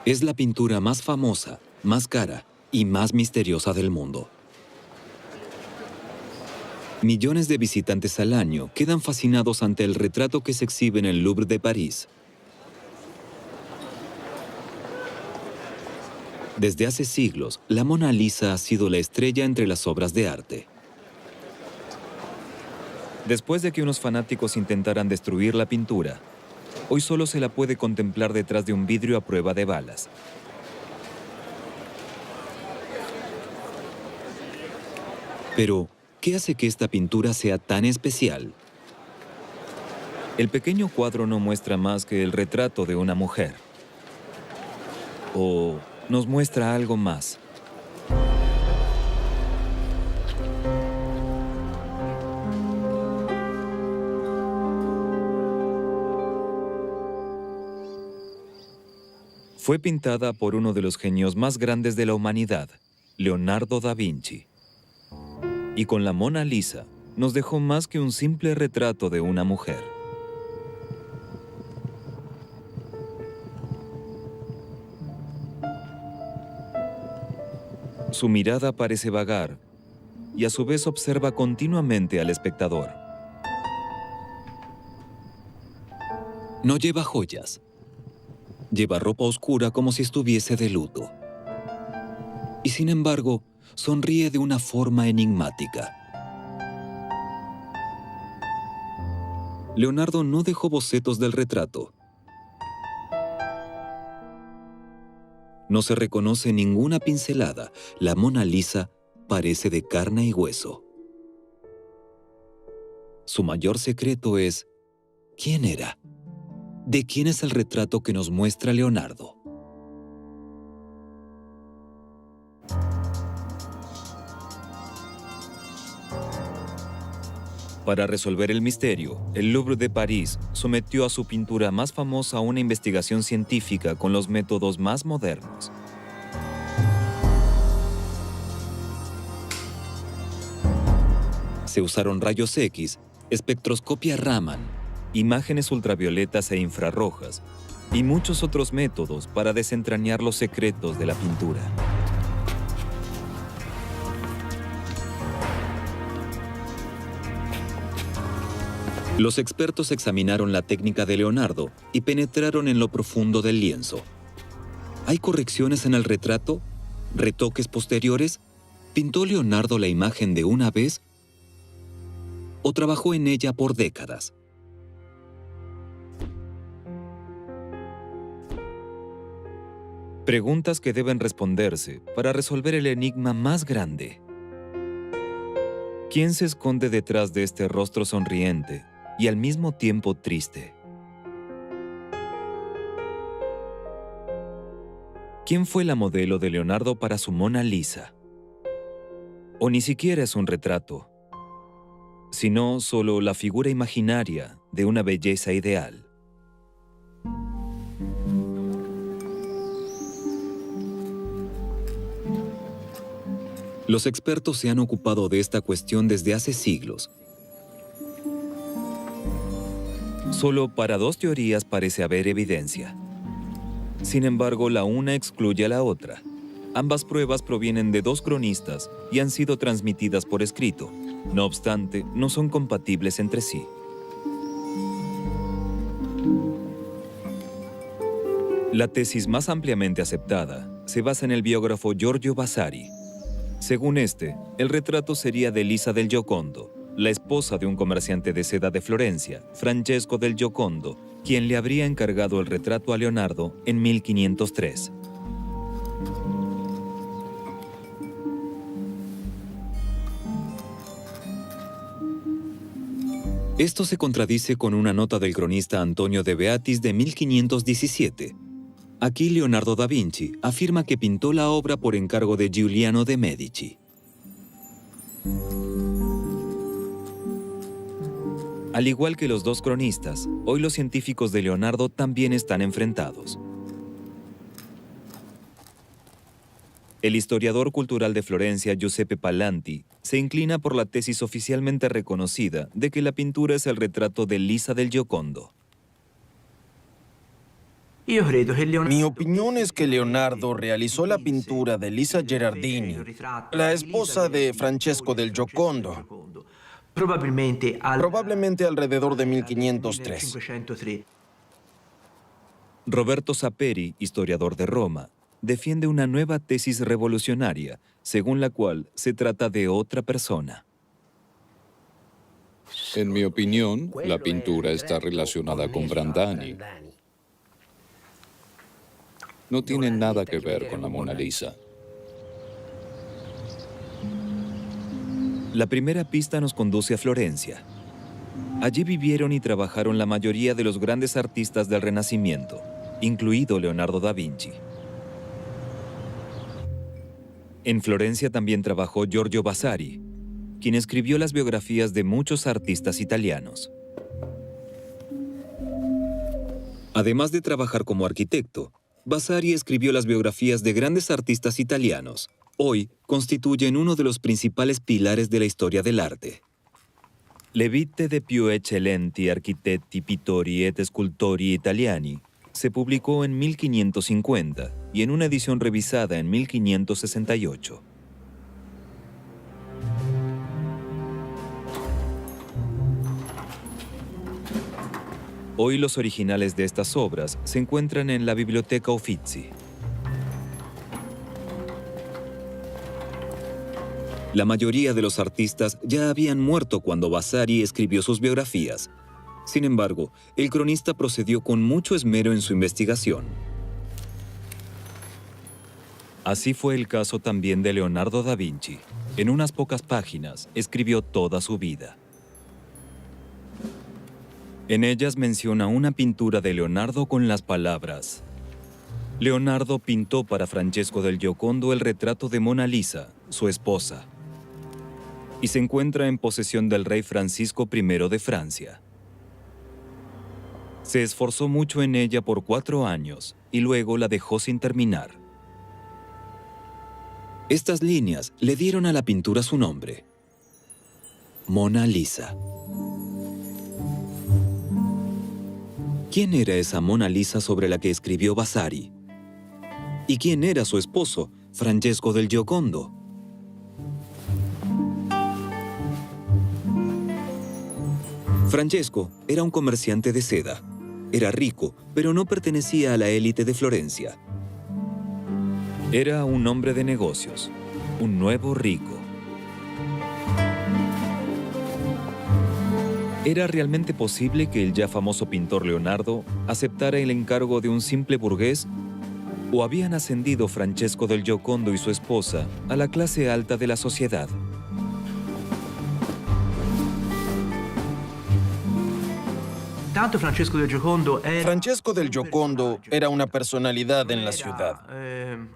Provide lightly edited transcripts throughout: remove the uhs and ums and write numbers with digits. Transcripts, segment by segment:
Es la pintura más famosa, más cara y más misteriosa del mundo. Millones de visitantes al año quedan fascinados ante el retrato que se exhibe en el Louvre de París. Desde hace siglos, la Mona Lisa ha sido la estrella entre las obras de arte. Después de que unos fanáticos intentaran destruir la pintura, hoy solo se la puede contemplar detrás de un vidrio a prueba de balas. Pero, ¿qué hace que esta pintura sea tan especial? El pequeño cuadro no muestra más que el retrato de una mujer. ¿O nos muestra algo más? Fue pintada por uno de los genios más grandes de la humanidad, Leonardo da Vinci. Y con la Mona Lisa nos dejó más que un simple retrato de una mujer. Su mirada parece vagar y a su vez observa continuamente al espectador. No lleva joyas. Lleva ropa oscura como si estuviese de luto. Y sin embargo, sonríe de una forma enigmática. Leonardo no dejó bocetos del retrato. No se reconoce ninguna pincelada. La Mona Lisa parece de carne y hueso. Su mayor secreto es: ¿quién era? ¿De quién es el retrato que nos muestra Leonardo? Para resolver el misterio, el Louvre de París sometió a su pintura más famosa a una investigación científica con los métodos más modernos. Se usaron rayos X, espectroscopia Raman, imágenes ultravioletas e infrarrojas y muchos otros métodos para desentrañar los secretos de la pintura. Los expertos examinaron la técnica de Leonardo y penetraron en lo profundo del lienzo. ¿Hay correcciones en el retrato? ¿Retoques posteriores? ¿Pintó Leonardo la imagen de una vez? ¿O trabajó en ella por décadas? Preguntas que deben responderse para resolver el enigma más grande. ¿Quién se esconde detrás de este rostro sonriente y al mismo tiempo triste? ¿Quién fue la modelo de Leonardo para su Mona Lisa? O ni siquiera es un retrato, sino solo la figura imaginaria de una belleza ideal. Los expertos se han ocupado de esta cuestión desde hace siglos. Solo para dos teorías parece haber evidencia. Sin embargo, la una excluye a la otra. Ambas pruebas provienen de dos cronistas y han sido transmitidas por escrito. No obstante, no son compatibles entre sí. La tesis más ampliamente aceptada se basa en el biógrafo Giorgio Vasari. Según este, el retrato sería de Lisa del Giocondo, la esposa de un comerciante de seda de Florencia, Francesco del Giocondo, quien le habría encargado el retrato a Leonardo en 1503. Esto se contradice con una nota del cronista Antonio de Beatis de 1517. Aquí Leonardo da Vinci afirma que pintó la obra por encargo de Giuliano de Medici. Al igual que los dos cronistas, hoy los científicos de Leonardo también están enfrentados. El historiador cultural de Florencia, Giuseppe Pallanti, se inclina por la tesis oficialmente reconocida de que la pintura es el retrato de Lisa del Giocondo. Mi opinión es que Leonardo realizó la pintura de Lisa Gherardini, la esposa de Francesco del Giocondo, probablemente alrededor de 1503. Roberto Saperi, historiador de Roma, defiende una nueva tesis revolucionaria, según la cual se trata de otra persona. En mi opinión, la pintura está relacionada con Brandani. No tiene nada que ver con la Mona Lisa. La primera pista nos conduce a Florencia. Allí vivieron y trabajaron la mayoría de los grandes artistas del Renacimiento, incluido Leonardo da Vinci. En Florencia también trabajó Giorgio Vasari, quien escribió las biografías de muchos artistas italianos. Además de trabajar como arquitecto, Vasari escribió las biografías de grandes artistas italianos. Hoy constituyen uno de los principales pilares de la historia del arte. Le vite de più eccellenti architetti, pittori et scultori italiani se publicó en 1550 y en una edición revisada en 1568. Hoy los originales de estas obras se encuentran en la Biblioteca Uffizi. La mayoría de los artistas ya habían muerto cuando Vasari escribió sus biografías. Sin embargo, el cronista procedió con mucho esmero en su investigación. Así fue el caso también de Leonardo da Vinci. En unas pocas páginas escribió toda su vida. En ellas menciona una pintura de Leonardo con las palabras: Leonardo pintó para Francesco del Giocondo el retrato de Mona Lisa, su esposa, y se encuentra en posesión del rey Francisco I de Francia. Se esforzó mucho en ella por 4 años y luego la dejó sin terminar. Estas líneas le dieron a la pintura su nombre: Mona Lisa. ¿Quién era esa Mona Lisa sobre la que escribió Vasari? ¿Y quién era su esposo, Francesco del Giocondo? Francesco era un comerciante de seda. Era rico, pero no pertenecía a la élite de Florencia. Era un hombre de negocios, un nuevo rico. ¿Era realmente posible que el ya famoso pintor Leonardo aceptara el encargo de un simple burgués? ¿O habían ascendido Francesco del Giocondo y su esposa a la clase alta de la sociedad? Francesco del Giocondo era una personalidad en la ciudad.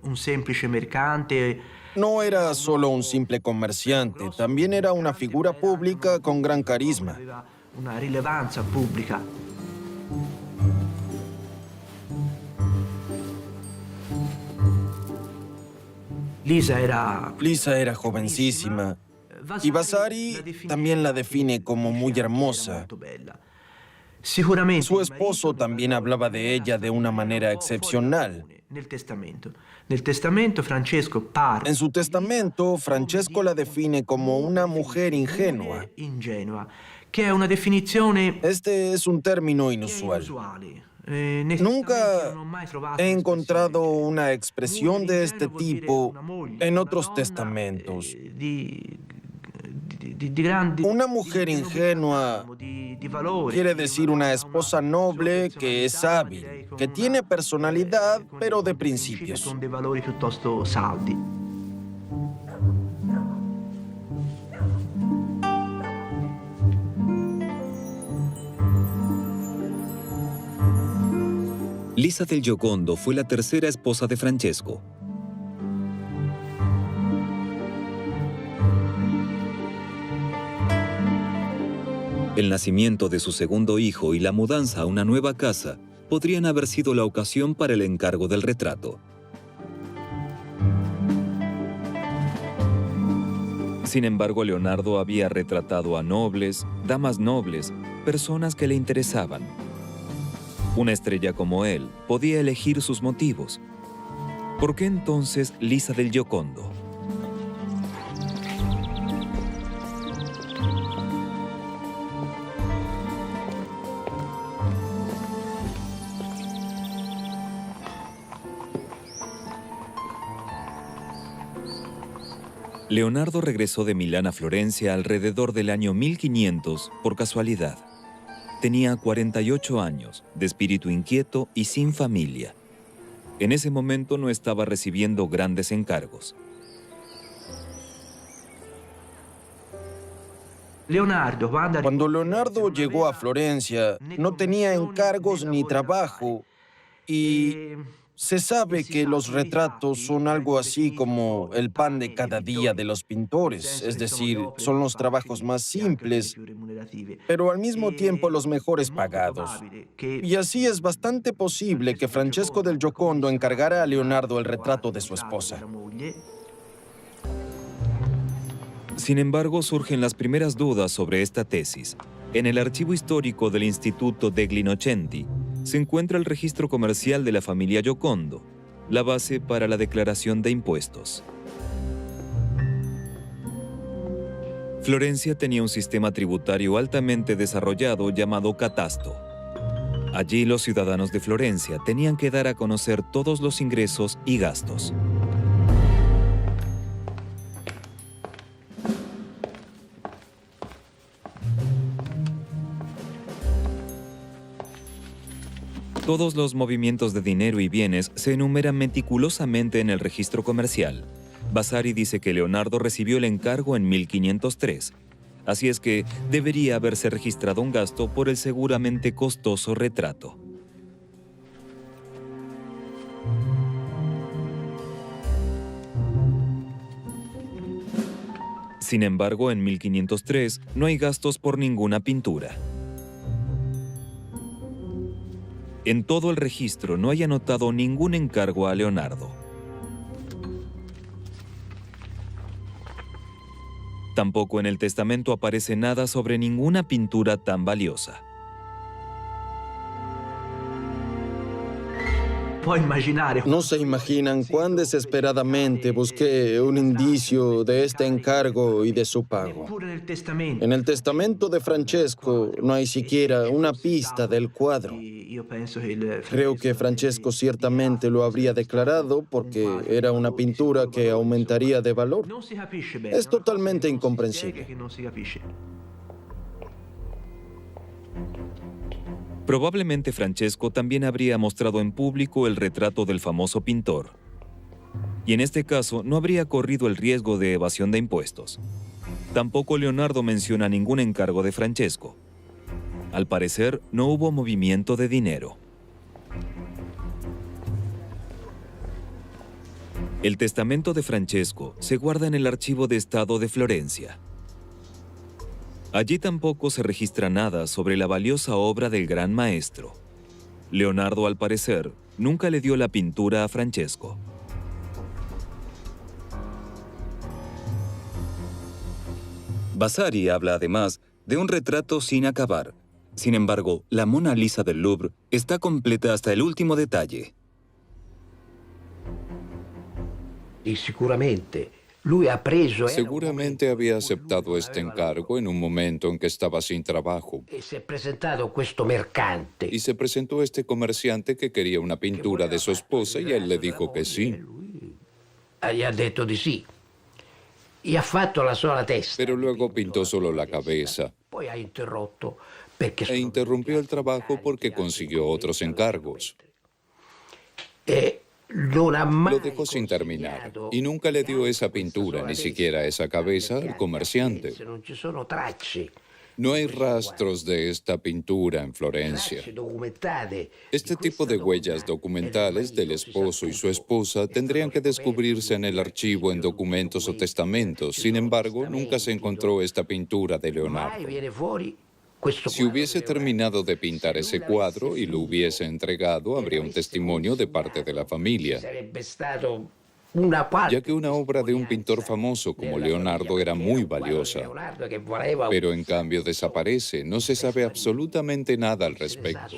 Un semplice mercante. No era solo un simple comerciante, también era una figura pública con gran carisma. Una rilevanza pubblica. Lisa era jovencísima y Vasari también la define como muy hermosa. Su esposo también hablaba de ella de una manera excepcional. En su testamento, Francesco la define como una mujer ingenua. Que è una definizione Este es un término inusual. Nunca he encontrado una expresión de este tipo en otros testamentos. Una mujer ingenua quiere decir una esposa noble que es hábil, que tiene personalidad, pero de principios. Con dei valori piuttosto saldi. Lisa del Giocondo fue la tercera esposa de Francesco. El nacimiento de su segundo hijo y la mudanza a una nueva casa podrían haber sido la ocasión para el encargo del retrato. Sin embargo, Leonardo había retratado a nobles, damas nobles, personas que le interesaban. Una estrella como él podía elegir sus motivos. ¿Por qué entonces Lisa del Giocondo? Leonardo regresó de Milán a Florencia alrededor del año 1500 por casualidad. Tenía 48 años, de espíritu inquieto y sin familia. En ese momento no estaba recibiendo grandes encargos. Cuando Leonardo llegó a Florencia, no tenía encargos ni trabajo y se sabe que los retratos son algo así como el pan de cada día de los pintores, es decir, son los trabajos más simples, pero al mismo tiempo los mejores pagados. Y así es bastante posible que Francesco del Giocondo encargara a Leonardo el retrato de su esposa. Sin embargo, surgen las primeras dudas sobre esta tesis. En el archivo histórico del Instituto degli Innocenti se encuentra el registro comercial de la familia Giocondo, la base para la declaración de impuestos. Florencia tenía un sistema tributario altamente desarrollado llamado catasto. Allí los ciudadanos de Florencia tenían que dar a conocer todos los ingresos y gastos. Todos los movimientos de dinero y bienes se enumeran meticulosamente en el registro comercial. Vasari dice que Leonardo recibió el encargo en 1503, así es que debería haberse registrado un gasto por el seguramente costoso retrato. Sin embargo, en 1503 no hay gastos por ninguna pintura. En todo el registro no hay anotado ningún encargo a Leonardo. Tampoco en el testamento aparece nada sobre ninguna pintura tan valiosa. No se imaginan cuán desesperadamente busqué un indicio de este encargo y de su pago. En el testamento de Francesco no hay siquiera una pista del cuadro. Creo que Francesco ciertamente lo habría declarado porque era una pintura que aumentaría de valor. Es totalmente incomprensible. Probablemente Francesco también habría mostrado en público el retrato del famoso pintor. Y en este caso no habría corrido el riesgo de evasión de impuestos. Tampoco Leonardo menciona ningún encargo de Francesco. Al parecer, no hubo movimiento de dinero. El testamento de Francesco se guarda en el Archivo de Estado de Florencia. Allí tampoco se registra nada sobre la valiosa obra del gran maestro. Leonardo, al parecer, nunca le dio la pintura a Francesco. Vasari habla además de un retrato sin acabar. Sin embargo, la Mona Lisa del Louvre está completa hasta el último detalle. Y seguramente había aceptado este encargo en un momento en que estaba sin trabajo. y Y se presentó este comerciante que quería una pintura de su esposa y él le dijo que sí. gli ha detto di sì. Y ha fatto la sola testa. Pero luego pintó solo la cabeza Poi ha interrotto perché e interrumpió el trabajo porque consiguió otros encargos. non ha mai Lo dejó sin terminar y nunca le dio esa pintura, ni siquiera esa cabeza, al comerciante. Non ci sono tracce No hay rastros de esta pintura en Florencia. documentate. Este tipo de huellas documentales del esposo y su esposa tendrían que descubrirse en el archivo en documentos o testamentos. Sin embargo, nunca se encontró esta pintura de Mai Leonardo. viene fuori questo Si hubiese terminado de pintar ese cuadro y lo hubiese entregado, habría un testimonio de parte de la familia. sarebbe stato ya que una obra de un pintor famoso como Leonardo era muy valiosa, pero en cambio desaparece. No se sabe absolutamente nada al respecto.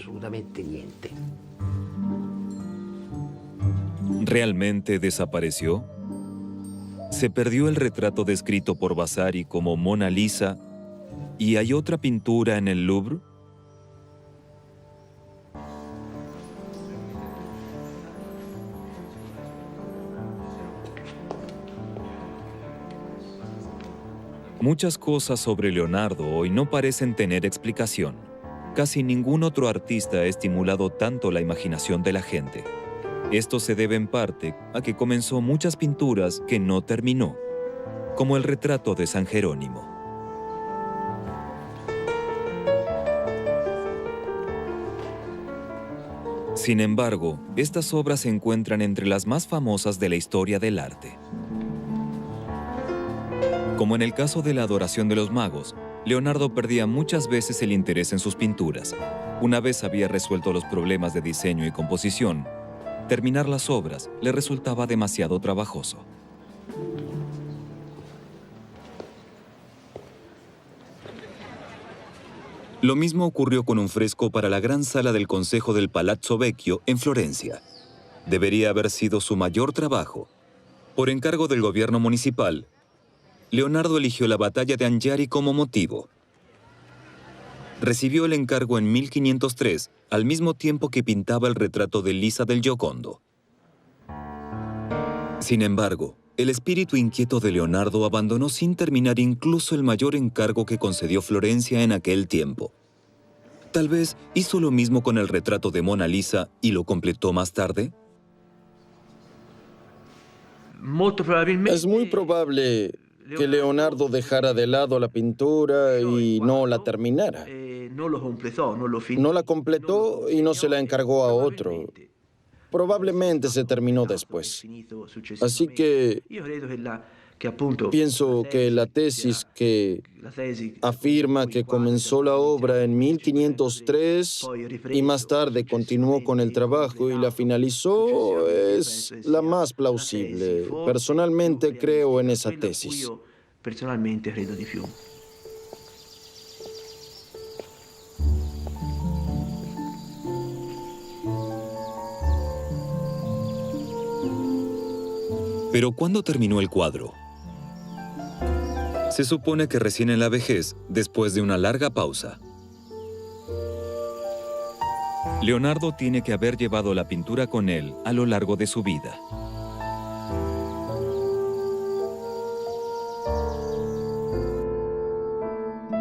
¿Realmente desapareció? ¿Se perdió el retrato descrito por Vasari como Mona Lisa y hay otra pintura en el Louvre? Muchas cosas sobre Leonardo hoy no parecen tener explicación. Casi ningún otro artista ha estimulado tanto la imaginación de la gente. Esto se debe en parte a que comenzó muchas pinturas que no terminó, como el retrato de San Jerónimo. Sin embargo, estas obras se encuentran entre las más famosas de la historia del arte. Como en el caso de la adoración de los magos, Leonardo perdía muchas veces el interés en sus pinturas. Una vez había resuelto los problemas de diseño y composición, terminar las obras le resultaba demasiado trabajoso. Lo mismo ocurrió con un fresco para la gran sala del Consejo del Palazzo Vecchio en Florencia. Debería haber sido su mayor trabajo. Por encargo del gobierno municipal, Leonardo eligió la batalla de Anghiari como motivo. Recibió el encargo en 1503, al mismo tiempo que pintaba el retrato de Lisa del Giocondo. Sin embargo, el espíritu inquieto de Leonardo abandonó sin terminar incluso el mayor encargo que concedió Florencia en aquel tiempo. Tal vez hizo lo mismo con el retrato de Mona Lisa y lo completó más tarde. Es muy probable que Leonardo dejara de lado la pintura y no la terminara. No la completó y no se la encargó a otro. Probablemente se terminó después. Así que pienso que la tesis que afirma que comenzó la obra en 1503 y más tarde continuó con el trabajo y la finalizó es la más plausible. Personalmente creo en esa tesis. Pero ¿cuándo terminó el cuadro? Se supone que recién en la vejez, después de una larga pausa. Leonardo tiene que haber llevado la pintura con él a lo largo de su vida.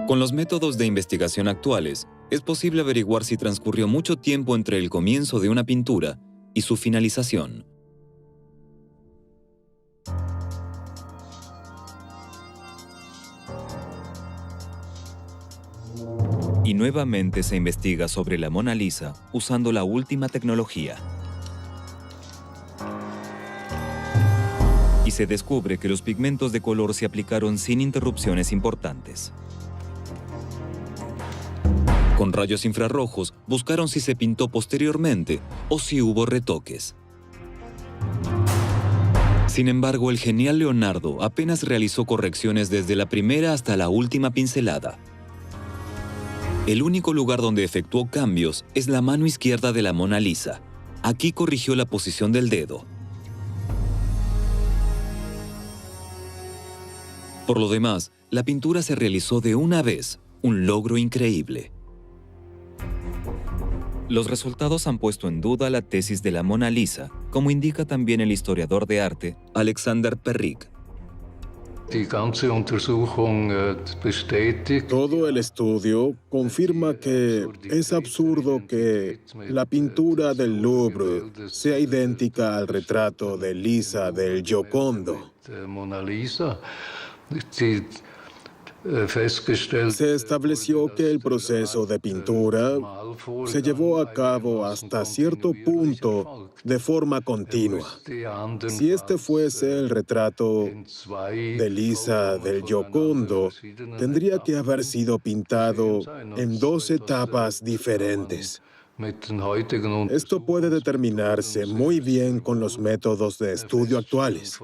Con los métodos de investigación actuales, es posible averiguar si transcurrió mucho tiempo entre el comienzo de una pintura y su finalización. Y nuevamente se investiga sobre la Mona Lisa usando la última tecnología. Y se descubre que los pigmentos de color se aplicaron sin interrupciones importantes. Con rayos infrarrojos buscaron si se pintó posteriormente o si hubo retoques. Sin embargo, el genial Leonardo apenas realizó correcciones desde la primera hasta la última pincelada. El único lugar donde efectuó cambios es la mano izquierda de la Mona Lisa. Aquí corrigió la posición del dedo. Por lo demás, la pintura se realizó de una vez, un logro increíble. Los resultados han puesto en duda la tesis de la Mona Lisa, como indica también el historiador de arte Alexander Perrig. Todo el estudio confirma que es absurdo que la pintura del Louvre sea idéntica al retrato de Lisa del Giocondo. Se estableció que el proceso de pintura se llevó a cabo hasta cierto punto de forma continua. Si este fuese el retrato de Lisa del Giocondo, tendría que haber sido pintado en dos etapas diferentes. Esto puede determinarse muy bien con los métodos de estudio actuales.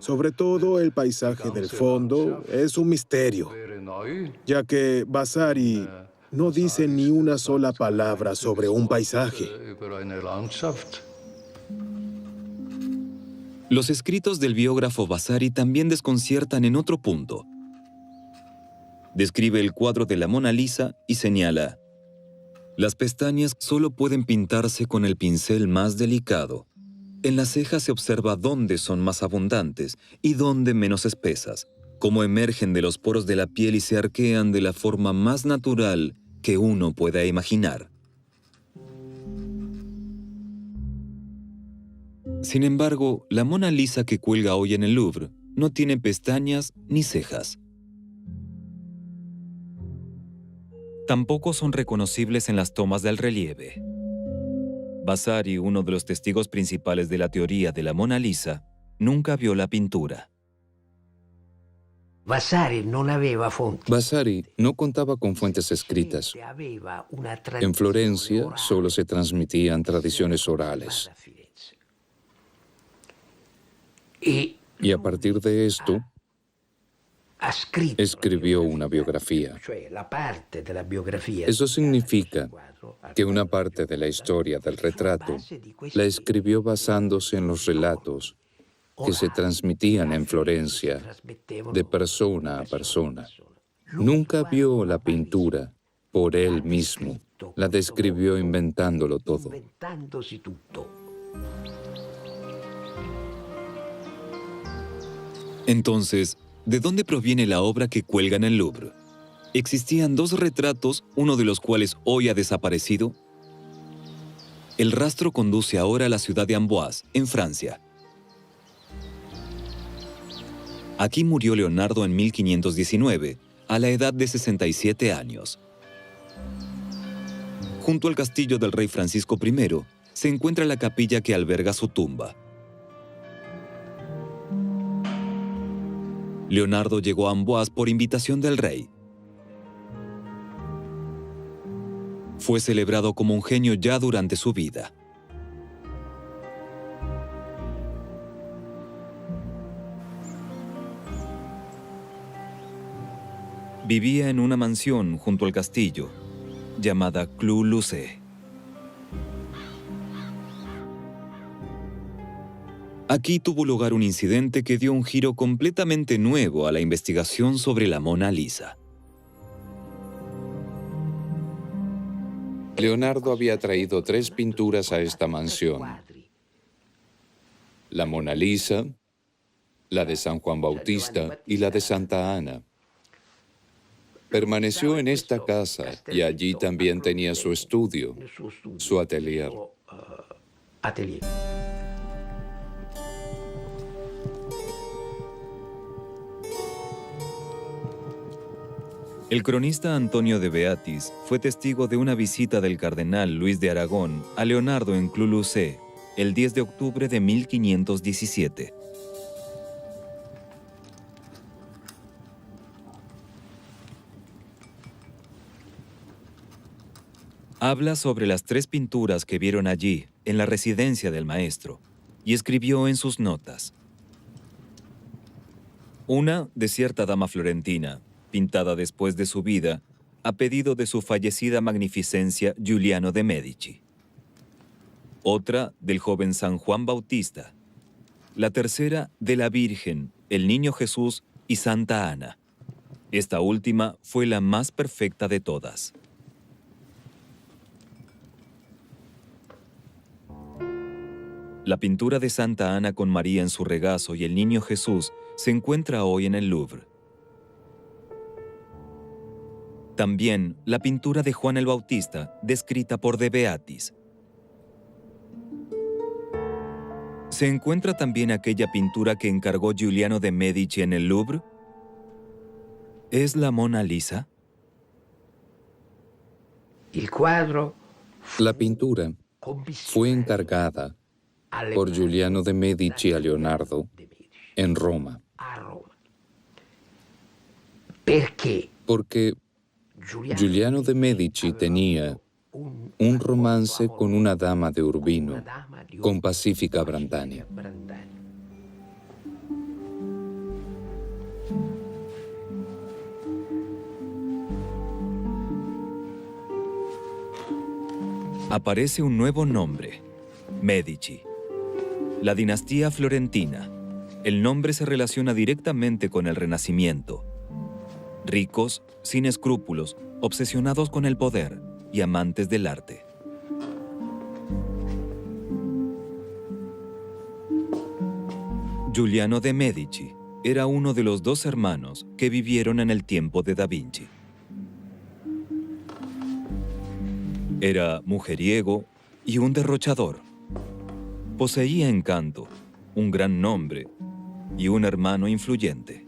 Sobre todo el paisaje del fondo es un misterio, ya que Vasari no dice ni una sola palabra sobre un paisaje. Los escritos del biógrafo Vasari también desconciertan en otro punto. Describe el cuadro de la Mona Lisa y señala: las pestañas solo pueden pintarse con el pincel más delicado. En las cejas se observa dónde son más abundantes y dónde menos espesas, cómo emergen de los poros de la piel y se arquean de la forma más natural que uno pueda imaginar. Sin embargo, la Mona Lisa que cuelga hoy en el Louvre no tiene pestañas ni cejas. Tampoco son reconocibles en las tomas del relieve. Vasari, uno de los testigos principales de la teoría de la Mona Lisa, nunca vio la pintura. Vasari no contaba con fuentes escritas. En Florencia solo se transmitían tradiciones orales. Y a partir de esto, escribió una biografía. Eso significa que una parte de la historia del retrato la escribió basándose en los relatos que se transmitían en Florencia de persona a persona. Nunca vio la pintura por él mismo. La describió inventándolo todo. Entonces, ¿de dónde proviene la obra que cuelga en el Louvre? ¿Existían dos retratos, uno de los cuales hoy ha desaparecido? El rastro conduce ahora a la ciudad de Amboise, en Francia. Aquí murió Leonardo en 1519, a la edad de 67 años. Junto al castillo del rey Francisco I, se encuentra la capilla que alberga su tumba. Leonardo llegó a Amboise por invitación del rey. Fue celebrado como un genio ya durante su vida. Vivía en una mansión junto al castillo, llamada Clos Lucé. Aquí tuvo lugar un incidente que dio un giro completamente nuevo a la investigación sobre la Mona Lisa. Leonardo había traído 3 pinturas a esta mansión: la Mona Lisa, la de San Juan Bautista y la de Santa Ana. Permaneció en esta casa y allí también tenía su estudio, su atelier. El cronista Antonio de Beatis fue testigo de una visita del cardenal Luis de Aragón a Leonardo en Clos Lucé el 10 de octubre de 1517. Habla sobre las 3 pinturas que vieron allí, en la residencia del maestro, y escribió en sus notas. Una de cierta dama florentina, pintada después de su vida, a pedido de su fallecida magnificencia Giuliano de Medici. Otra del joven San Juan Bautista. La tercera de la Virgen, el Niño Jesús y Santa Ana. Esta última fue la más perfecta de todas. La pintura de Santa Ana con María en su regazo y el Niño Jesús se encuentra hoy en el Louvre. También la pintura de Juan el Bautista, descrita por de Beatis. ¿Se encuentra también aquella pintura que encargó Giuliano de Medici en el Louvre? ¿Es la Mona Lisa? La pintura fue encargada por Giuliano de Medici a Leonardo en Roma. Porque Giuliano de Medici tenía un romance con una dama de Urbino, con Pacifica Brandani. Aparece un nuevo nombre, Medici. La dinastía florentina. El nombre se relaciona directamente con el Renacimiento. Ricos, sin escrúpulos, obsesionados con el poder y amantes del arte. Giuliano de Medici era uno de los 2 hermanos que vivieron en el tiempo de Da Vinci. Era mujeriego y un derrochador. Poseía encanto, un gran nombre y un hermano influyente.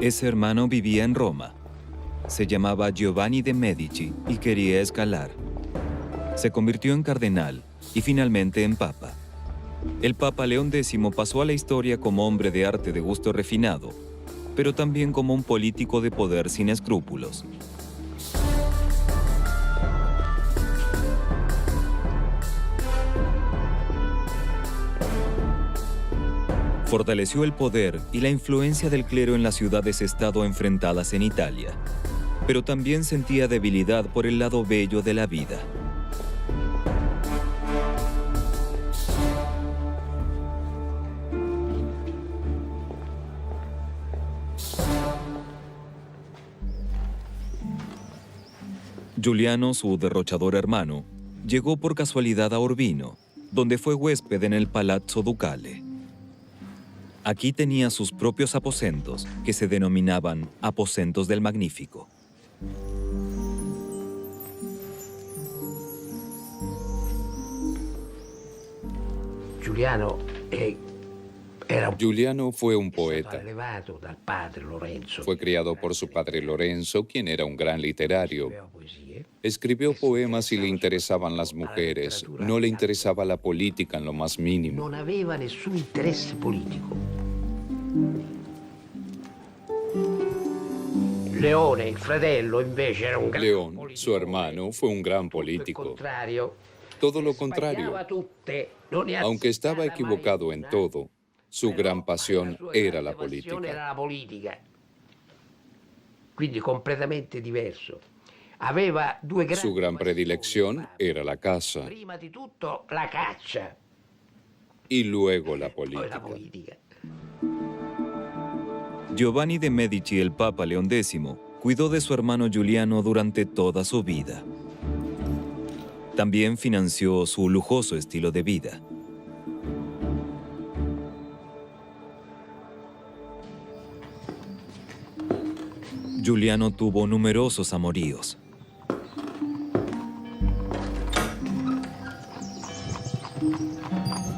Ese hermano vivía en Roma. Se llamaba Giovanni de Medici y quería escalar. Se convirtió en cardenal y finalmente en papa. El Papa León X pasó a la historia como hombre de arte de gusto refinado, pero también como un político de poder sin escrúpulos. Fortaleció el poder y la influencia del clero en las ciudades-estado enfrentadas en Italia, pero también sentía debilidad por el lado bello de la vida. Giuliano, su derrochador hermano, llegó por casualidad a Urbino, donde fue huésped en el Palazzo Ducale. Aquí tenía sus propios aposentos, que se denominaban aposentos del Magnífico. Giuliano fue un poeta. Fue criado por su padre Lorenzo, quien era un gran literario. Escribió poemas y le interesaban las mujeres. No le interesaba la política en lo más mínimo. No aveva nessun interesse politico. Leone, il fratello, invece era un gran León, politico. su hermano, fue un gran político. Todo lo contrario. Aunque estaba equivocado en todo, su gran pasión era la política. Quindi completamente diverso. Su gran predilección era la caza Prima di tutto la caccia, y luego la poi la política. politica. Giovanni de Medici, el Papa León X, cuidó de su hermano Giuliano durante toda su vida. También financió su lujoso estilo de vida. Giuliano tuvo numerosos amoríos.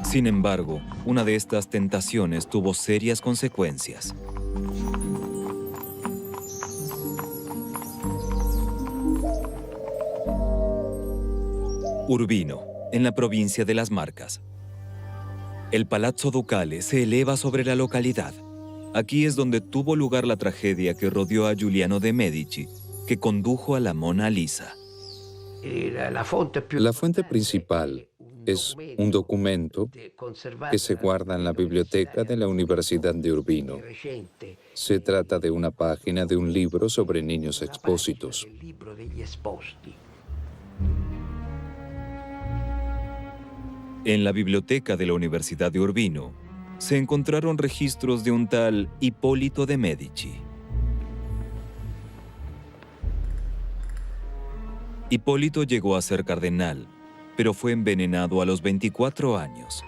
Sin embargo, una de estas tentaciones tuvo serias consecuencias. Urbino, en la provincia de Las Marcas. El Palazzo Ducale se eleva sobre la localidad. Aquí es donde tuvo lugar la tragedia que rodeó a Giuliano de Medici, que condujo a la Mona Lisa. La fuente principal es un documento que se guarda en la biblioteca de la Universidad de Urbino. Se trata de una página de un libro sobre niños expósitos. En la biblioteca de la Universidad de Urbino se encontraron registros de un tal Hipólito de Medici. Hipólito llegó a ser cardenal, pero fue envenenado a los 24 años.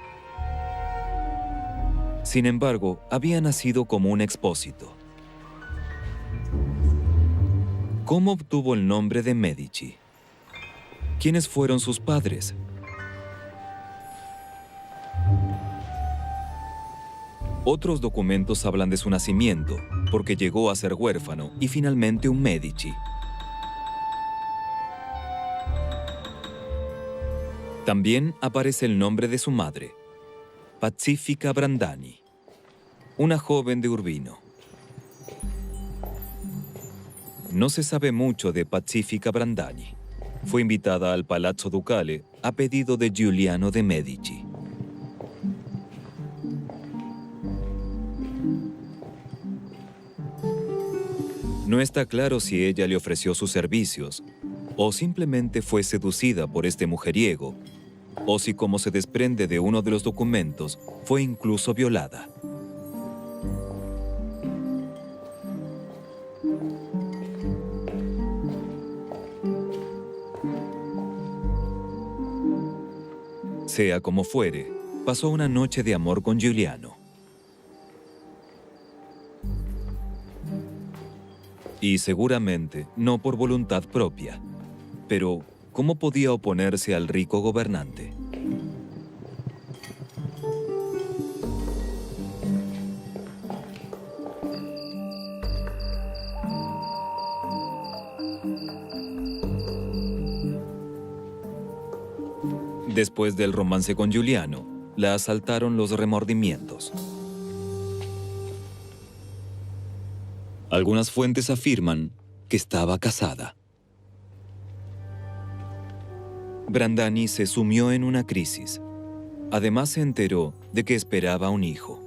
Sin embargo, había nacido como un expósito. ¿Cómo obtuvo el nombre de Medici? ¿Quiénes fueron sus padres? Otros documentos hablan de su nacimiento, porque llegó a ser huérfano y finalmente un Medici. También aparece el nombre de su madre, Pacifica Brandani, una joven de Urbino. No se sabe mucho de Pacifica Brandani. Fue invitada al Palazzo Ducale a pedido de Giuliano de Medici. No está claro si ella le ofreció sus servicios, o simplemente fue seducida por este mujeriego, o si, como se desprende de uno de los documentos, fue incluso violada. Sea como fuere, pasó una noche de amor con Giuliano. Y seguramente no por voluntad propia. Pero, ¿cómo podía oponerse al rico gobernante? Después del romance con Giuliano, la asaltaron los remordimientos. Algunas fuentes afirman que estaba casada. Brandani se sumió en una crisis. Además, se enteró de que esperaba un hijo.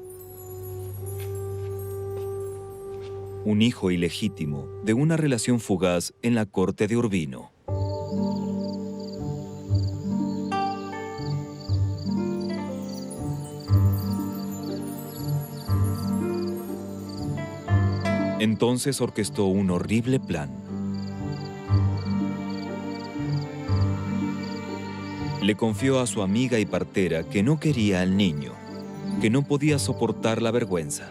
Un hijo ilegítimo de una relación fugaz en la corte de Urbino. Entonces orquestó un horrible plan. Le confió a su amiga y partera que no quería al niño, que no podía soportar la vergüenza.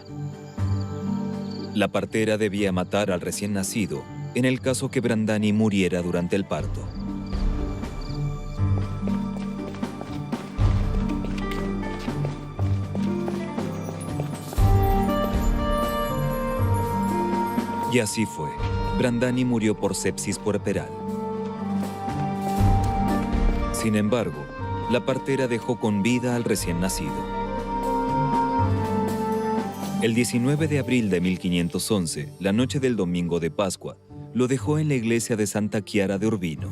La partera debía matar al recién nacido en el caso que Brandani muriera durante el parto. Y así fue. Brandani murió por sepsis puerperal. Sin embargo, la partera dejó con vida al recién nacido. El 19 de abril de 1511, la noche del domingo de Pascua, lo dejó en la iglesia de Santa Chiara de Urbino.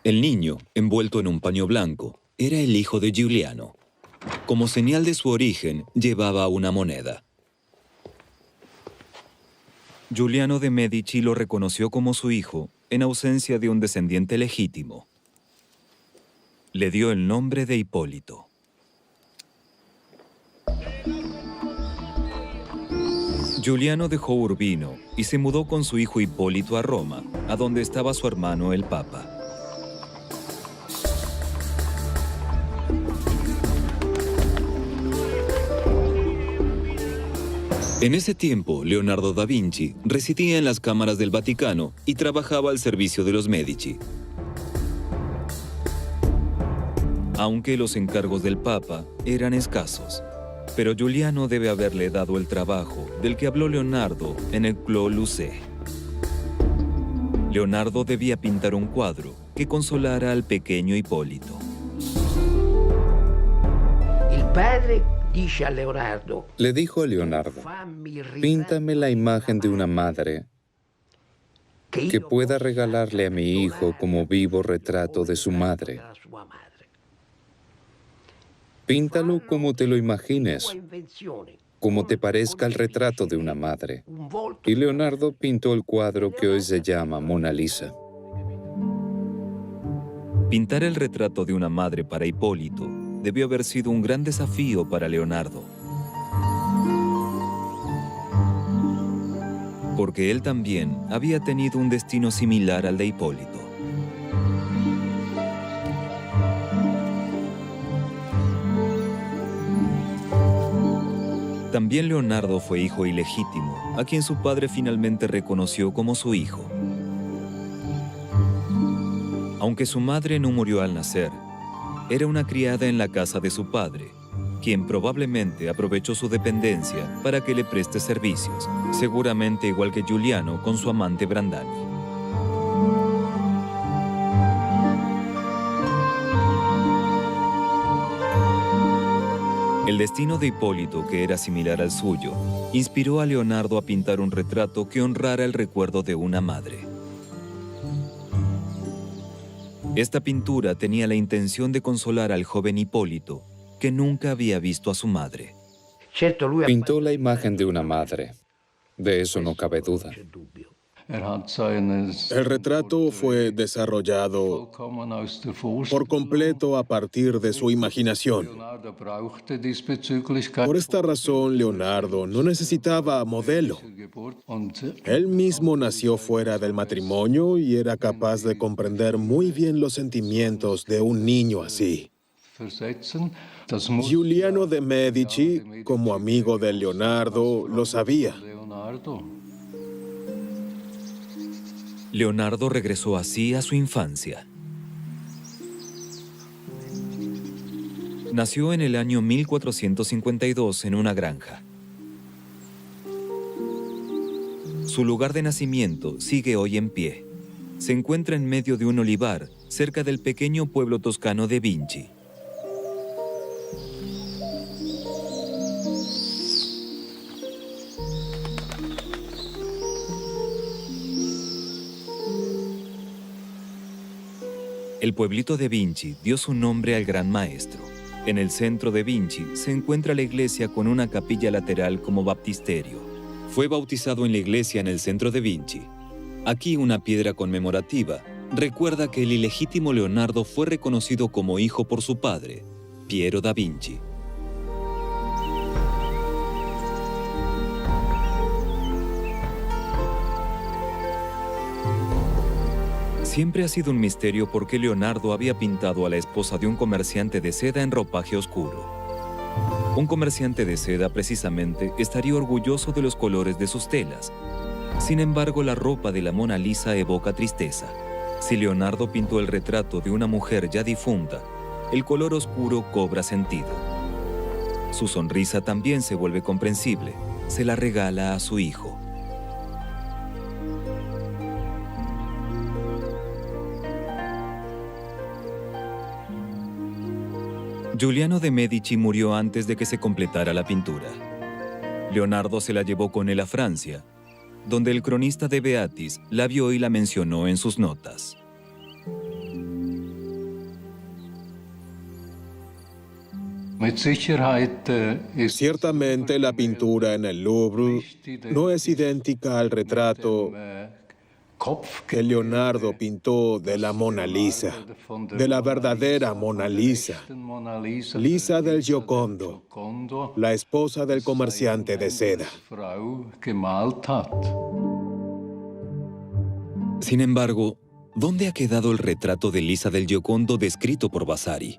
El niño, envuelto en un paño blanco, era el hijo de Giuliano. Como señal de su origen, llevaba una moneda. Giuliano de Medici lo reconoció como su hijo, en ausencia de un descendiente legítimo. Le dio el nombre de Hipólito. Giuliano dejó Urbino y se mudó con su hijo Hipólito a Roma, a donde estaba su hermano el Papa. En ese tiempo, Leonardo da Vinci residía en las cámaras del Vaticano y trabajaba al servicio de los Medici. Aunque los encargos del Papa eran escasos, pero Giuliano debe haberle dado el trabajo del que habló Leonardo en el Clos Lucé. Leonardo debía pintar un cuadro que consolara al pequeño Hipólito. Il padre dice a Leonardo, Le dijo a Leonardo, píntame la imagen de una madre que pueda regalarle a mi hijo como vivo retrato de su madre. Píntalo como te lo imagines, como te parezca el retrato de una madre. Y Leonardo pintó el cuadro que hoy se llama Mona Lisa. Pintar el retrato de una madre para Hipólito debió haber sido un gran desafío para Leonardo. Porque él también había tenido un destino similar al de Hipólito. También Leonardo fue hijo ilegítimo, a quien su padre finalmente reconoció como su hijo. Aunque su madre no murió al nacer, era una criada en la casa de su padre, quien probablemente aprovechó su dependencia para que le preste servicios, seguramente igual que Giuliano con su amante Brandani. El destino de Hipólito, que era similar al suyo, inspiró a Leonardo a pintar un retrato que honrara el recuerdo de una madre. Esta pintura tenía la intención de consolar al joven Hipólito, que nunca había visto a su madre. Pintó la imagen de una madre. De eso no cabe duda. El retrato fue desarrollado por completo a partir de su imaginación. Por esta razón, Leonardo no necesitaba modelo. Él mismo nació fuera del matrimonio y era capaz de comprender muy bien los sentimientos de un niño así. Giuliano de Medici, como amigo de Leonardo, lo sabía. Leonardo regresó así a su infancia. Nació en el año 1452 en una granja. Su lugar de nacimiento sigue hoy en pie. Se encuentra en medio de un olivar, cerca del pequeño pueblo toscano de Vinci. El pueblito de Vinci dio su nombre al gran maestro. En el centro de Vinci se encuentra la iglesia con una capilla lateral como baptisterio. Fue bautizado en la iglesia en el centro de Vinci. Aquí una piedra conmemorativa recuerda que el ilegítimo Leonardo fue reconocido como hijo por su padre, Piero da Vinci. Siempre ha sido un misterio por qué Leonardo había pintado a la esposa de un comerciante de seda en ropaje oscuro. Un comerciante de seda, precisamente, estaría orgulloso de los colores de sus telas. Sin embargo, la ropa de la Mona Lisa evoca tristeza. Si Leonardo pintó el retrato de una mujer ya difunta, el color oscuro cobra sentido. Su sonrisa también se vuelve comprensible. Se la regala a su hijo. Giuliano de Medici murió antes de que se completara la pintura. Leonardo se la llevó con él a Francia, donde el cronista de Beatis la vio y la mencionó en sus notas. Ciertamente la pintura en el Louvre no es idéntica al retrato que Leonardo pintó de la Mona Lisa, de la verdadera Mona Lisa, Lisa del Giocondo, la esposa del comerciante de seda. Sin embargo, ¿dónde ha quedado el retrato de Lisa del Giocondo descrito por Vasari?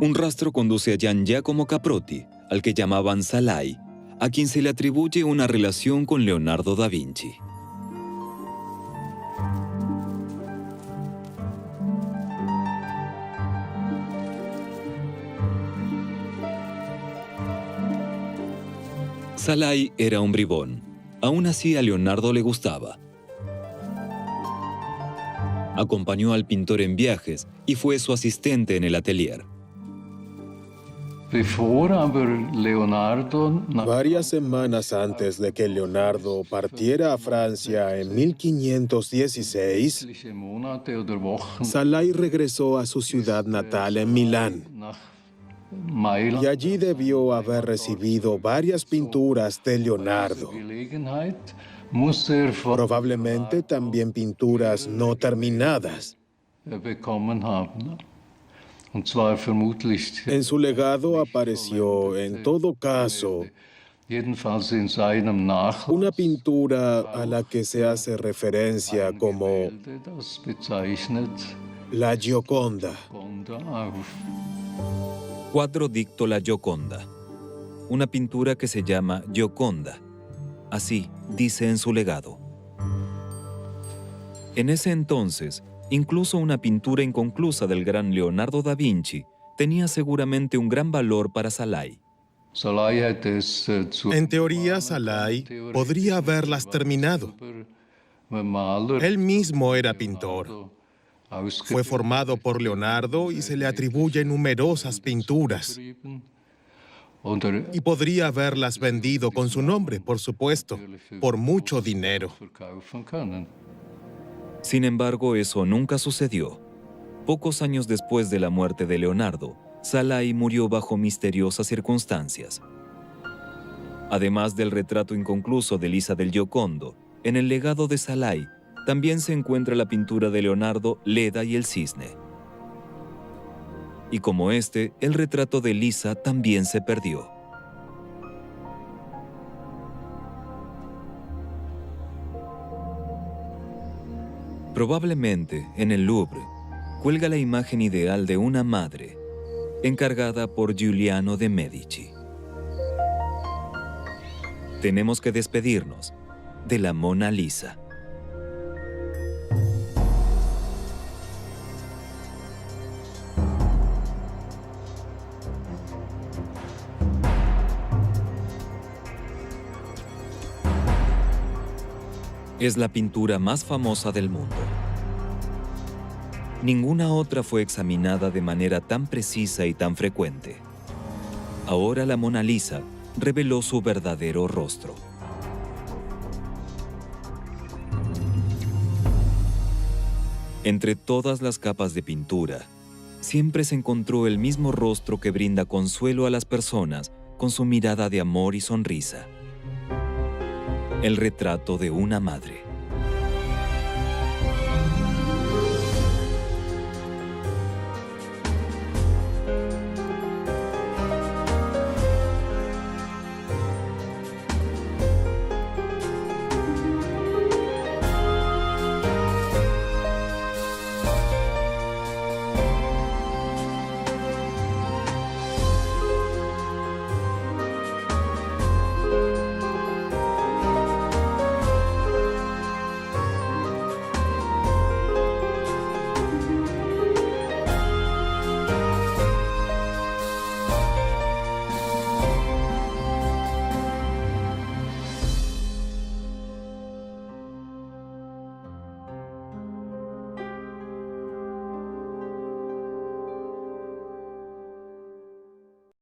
Un rastro conduce a Gian Giacomo Caprotti, al que llamaban Salai, a quien se le atribuye una relación con Leonardo da Vinci. Salai era un bribón. Aún así a Leonardo le gustaba. Acompañó al pintor en viajes y fue su asistente en el atelier. Varias semanas antes de que Leonardo partiera a Francia en 1516, Salai regresó a su ciudad natal en Milán. Y allí debió haber recibido varias pinturas de Leonardo. Probablemente también pinturas no terminadas. En su legado apareció, en todo caso, una pintura a la que se hace referencia como la Gioconda. Cuadro dicto la Gioconda, una pintura que se llama Gioconda. Así dice en su legado. En ese entonces, incluso una pintura inconclusa del gran Leonardo da Vinci tenía seguramente un gran valor para Szalay. En teoría, Szalay podría haberlas terminado. Él mismo era pintor. Fue formado por Leonardo y se le atribuyen numerosas pinturas. Y podría haberlas vendido con su nombre, por supuesto, por mucho dinero. Sin embargo, eso nunca sucedió. Pocos años después de la muerte de Leonardo, Szalay murió bajo misteriosas circunstancias. Además del retrato inconcluso de Lisa del Giocondo, en el legado de Szalay también se encuentra la pintura de Leonardo Leda y el Cisne. Y como este, el retrato de Lisa también se perdió. Probablemente, en el Louvre, cuelga la imagen ideal de una madre, encargada por Giuliano de Medici. Tenemos que despedirnos de la Mona Lisa. Es la pintura más famosa del mundo. Ninguna otra fue examinada de manera tan precisa y tan frecuente. Ahora la Mona Lisa reveló su verdadero rostro. Entre todas las capas de pintura, siempre se encontró el mismo rostro que brinda consuelo a las personas con su mirada de amor y sonrisa. El retrato de una madre.